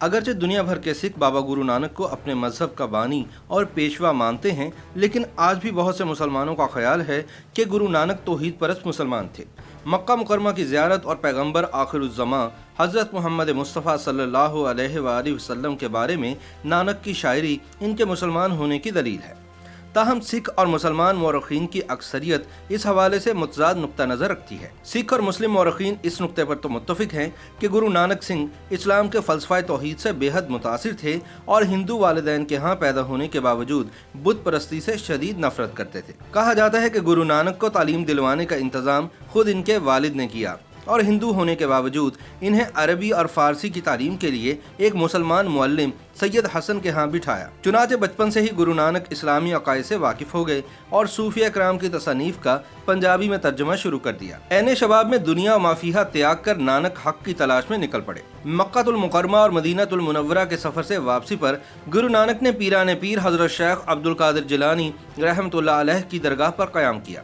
اگرچہ دنیا بھر کے سکھ بابا گرو نانک کو اپنے مذہب کا بانی اور پیشوا مانتے ہیں، لیکن آج بھی بہت سے مسلمانوں کا خیال ہے کہ گرو نانک توحید پرست مسلمان تھے۔ مکہ مکرمہ کی زیارت اور پیغمبر آخر الزماں حضرت محمد مصطفیٰ صلی اللہ علیہ وآلہ وسلم کے بارے میں نانک کی شاعری ان کے مسلمان ہونے کی دلیل ہے۔ تاہم سکھ اور مسلمان مورخین کی اکثریت اس حوالے سے متضاد نقطہ نظر رکھتی ہے۔ سکھ اور مسلم مورخین اس نقطے پر تو متفق ہیں کہ گرو نانک سنگھ اسلام کے فلسفہ توحید سے بے حد متاثر تھے اور ہندو والدین کے ہاں پیدا ہونے کے باوجود بت پرستی سے شدید نفرت کرتے تھے۔ کہا جاتا ہے کہ گرو نانک کو تعلیم دلوانے کا انتظام خود ان کے والد نے کیا اور ہندو ہونے کے باوجود انہیں عربی اور فارسی کی تعلیم کے لیے ایک مسلمان معلم سید حسن کے ہاں بٹھایا۔ چنانچہ بچپن سے ہی گرو نانک اسلامی عقائد سے واقف ہو گئے اور صوفیہ کرام کی تصانیف کا پنجابی میں ترجمہ شروع کر دیا۔ عین شباب میں دنیا و ما فیہا تیاگ کر نانک حق کی تلاش میں نکل پڑے۔ مکہ المکرمہ اور مدینہ المنورہ کے سفر سے واپسی پر گرو نانک نے پیران پیر حضرت شیخ عبد القادر جیلانی رحمۃ اللہ علیہ کی درگاہ پر قیام کیا۔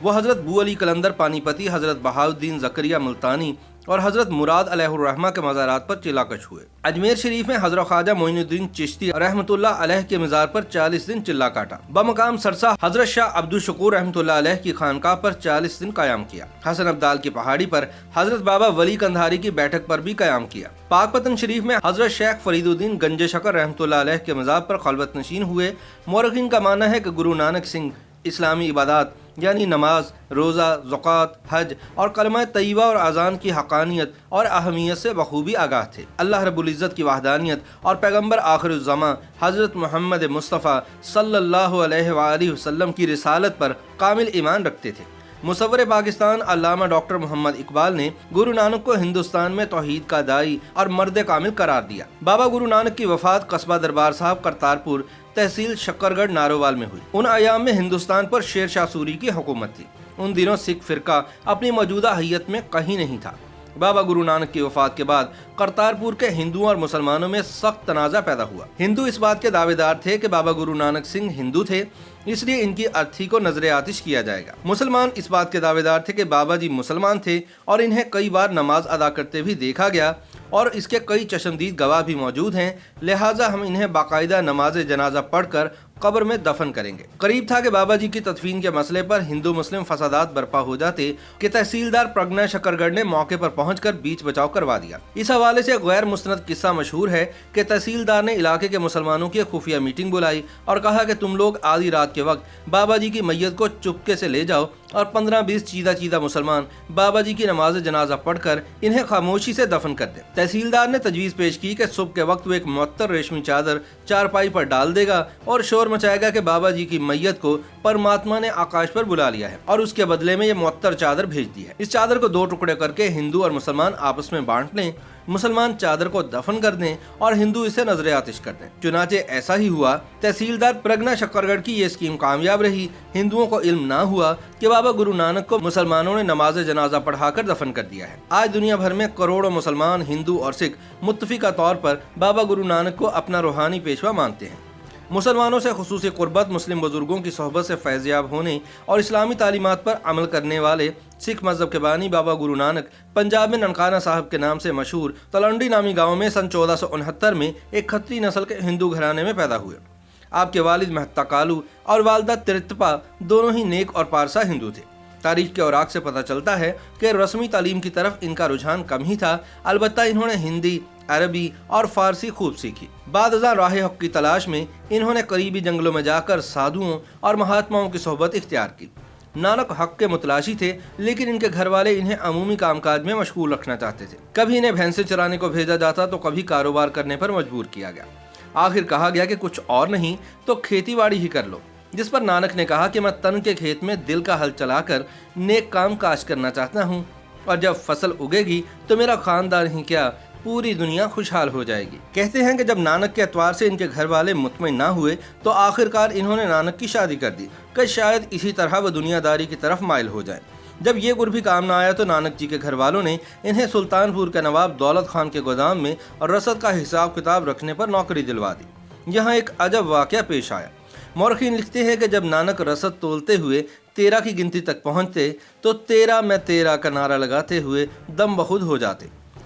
وہ حضرت بو علی کلندر پانی پتی، حضرت بہاؤالدین زکریا ملتانی اور حضرت مراد علیہ الرحمہ کے مزارات پر چلا کش ہوئے۔ اجمیر شریف میں حضرت خواجہ معین الدین چشتی رحمۃ اللہ علیہ کے مزار پر 40 دن چلا کاٹا۔ بمقام سرسا حضرت شاہ عبد الشکور رحمۃ اللہ علیہ کی خانقاہ پر 40 دن قیام کیا۔ حسن ابدال کی پہاڑی پر حضرت بابا ولی کندھاری کی بیٹھک پر بھی قیام کیا۔ پاک پتن شریف میں حضرت شیخ فرید الدین گنج شکر رحمۃ اللہ علیہ کے مزار پر خلوت نشین ہوئے۔ مورخین کا ماننا ہے کہ گرو نانک سنگھ اسلامی عبادات یعنی نماز، روزہ، زکوٰۃ، حج اور کلمہ طیبہ اور اذان کی حقانیت اور اہمیت سے بخوبی آگاہ تھے۔ اللہ رب العزت کی وحدانیت اور پیغمبر آخر الزماں حضرت محمد مصطفیٰ صلی اللہ علیہ وآلہ وسلم کی رسالت پر کامل ایمان رکھتے تھے۔ مصور پاکستان علامہ ڈاکٹر محمد اقبال نے گرو نانک کو ہندوستان میں توحید کا داعی اور مرد کامل قرار دیا۔ بابا گرو نانک کی وفات قصبہ دربار صاحب کرتارپور تحصیل شکرگڑھ نارووال میں ہوئی۔ ان ایام میں ہندوستان پر شیر شاہ سوری کی حکومت تھی۔ ان دنوں سکھ فرقہ اپنی موجودہ حیت میں کہیں نہیں تھا۔ بابا گرو نانک کی وفات کے بعد کرتارپور کے ہندوؤں اور مسلمانوں میں سخت تنازع پیدا ہوا۔ ہندو اس بات کے دعوے دار تھے کہ بابا گرو نانک سنگھ ہندو تھے، اس لیے ان کی ارتھی کو نظر آتش کیا جائے گا۔ مسلمان اس بات کے دعوے دار تھے کہ بابا جی مسلمان تھے اور انہیں کئی بار نماز ادا کرتے بھی دیکھا گیا اور اس کے کئی چشمدید گواہ بھی موجود ہیں، لہٰذا ہم انہیں باقاعدہ نماز جنازہ پڑھ کر قبر میں دفن کریں گے۔ قریب تھا کہ بابا جی کی تدفین کے مسئلے پر ہندو مسلم فسادات برپا ہو جاتے کہ تحصیلدار پرگنا شکرگڑھ نے موقع پر پہنچ کر بیچ بچاؤ کروا دیا۔ اس حوالے سے غیر مستند قصہ مشہور ہے کہ تحصیلدار نے علاقے کے مسلمانوں کی خفیہ میٹنگ بلائی اور کہا کہ تم لوگ آدھی رات کے وقت بابا جی کی میت کو چپکے سے لے جاؤ اور 15-20 چیدہ مسلمان بابا جی کی نماز جنازہ پڑھ کر انہیں خاموشی سے دفن کر دیں۔ تحصیلدار نے تجویز پیش کی کہ صبح کے وقت وہ ایک معطر ریشمی چادر چارپائی پر ڈال دے گا اور شور مچائے گا کہ بابا جی کی میت کو پرماتما نے آکاش پر بلا لیا ہے اور اس کے بدلے میں یہ معطر چادر بھیج دی ہے۔ اس چادر کو 2 ٹکڑے کر کے ہندو اور مسلمان آپس میں بانٹ لیں، مسلمان چادر کو دفن کر دیں اور ہندو اسے نظر آتش کر دیں۔ چنانچہ ایسا ہی ہوا۔ تحصیلدار پرگنا شکرگڑھ کی یہ اسکیم کامیاب رہی۔ ہندوؤں کو علم نہ ہوا کہ بابا گرو نانک کو مسلمانوں نے نماز جنازہ پڑھا کر دفن کر دیا ہے۔ آج دنیا بھر میں کروڑوں مسلمان، ہندو اور سکھ متفقہ طور پر بابا گرو نانک کو اپنا روحانی پیشوا مانتے ہیں۔ مسلمانوں سے خصوصی قربت، مسلم بزرگوں کی صحبت سے فیض یاب ہونے اور اسلامی تعلیمات پر عمل کرنے والے سکھ مذہب کے بانی بابا گرو نانک پنجاب میں ننکانہ صاحب کے نام سے مشہور تلونڈی نامی گاؤں میں سن 1469 میں ایک کھتری نسل کے ہندو گھرانے میں پیدا ہوئے۔ آپ کے والد مہتا کالو اور والدہ ترتپا دونوں ہی نیک اور پارسا ہندو تھے۔ تاریخ کے اوراق سے پتہ چلتا ہے کہ رسمی تعلیم کی طرف ان کا رجحان کم ہی تھا، البتہ انہوں نے ہندی، عربی اور فارسی خوب سیکھی۔ بعد ازاں راہ حق کی تلاش میں انہوں نے قریبی جنگلوں میں جا کر سادھوؤں اور مہاتماؤں کی صحبت اختیار کی۔ نانک حق کے متلاشی تھے، لیکن ان کے گھر والے انہیں عمومی کام کاج میں مشغول رکھنا چاہتے تھے۔ کبھی انہیں بھینسیں چرانے کو بھیجا جاتا تو کبھی کاروبار کرنے پر مجبور کیا گیا۔ آخر کہا گیا کہ کچھ اور نہیں تو کھیتی باڑی ہی کر لو، جس پر نانک نے کہا کہ میں تن کے کھیت میں دل کا ہل چلا کر نیک کام کاج کرنا چاہتا ہوں، اور جب فصل اگے گی تو میرا خاندان ہی کیا پوری دنیا خوشحال ہو جائے گی۔ کہتے ہیں کہ جب نانک کے اعتبار سے ان کے گھر والے مطمئن نہ ہوئے تو آخرکار انہوں نے نانک کی شادی کر دی کہ شاید اسی طرح وہ دنیا داری کی طرف مائل ہو جائیں۔ جب یہ گر بھی کام نہ آیا تو نانک جی کے گھر والوں نے انہیں سلطان پور کے نواب دولت خان کے گودام میں رسد کا حساب کتاب رکھنے پر نوکری دلوا دی۔ یہاں ایک عجب واقعہ پیش آیا۔ مورخین لکھتے ہیں کہ جب نانک رسد تولتے ہوئے 13 کی گنتی تک پہنچتے تو 13 میں 13 کا نعرہ لگاتے ہوئے دم بخود ہو جاتے۔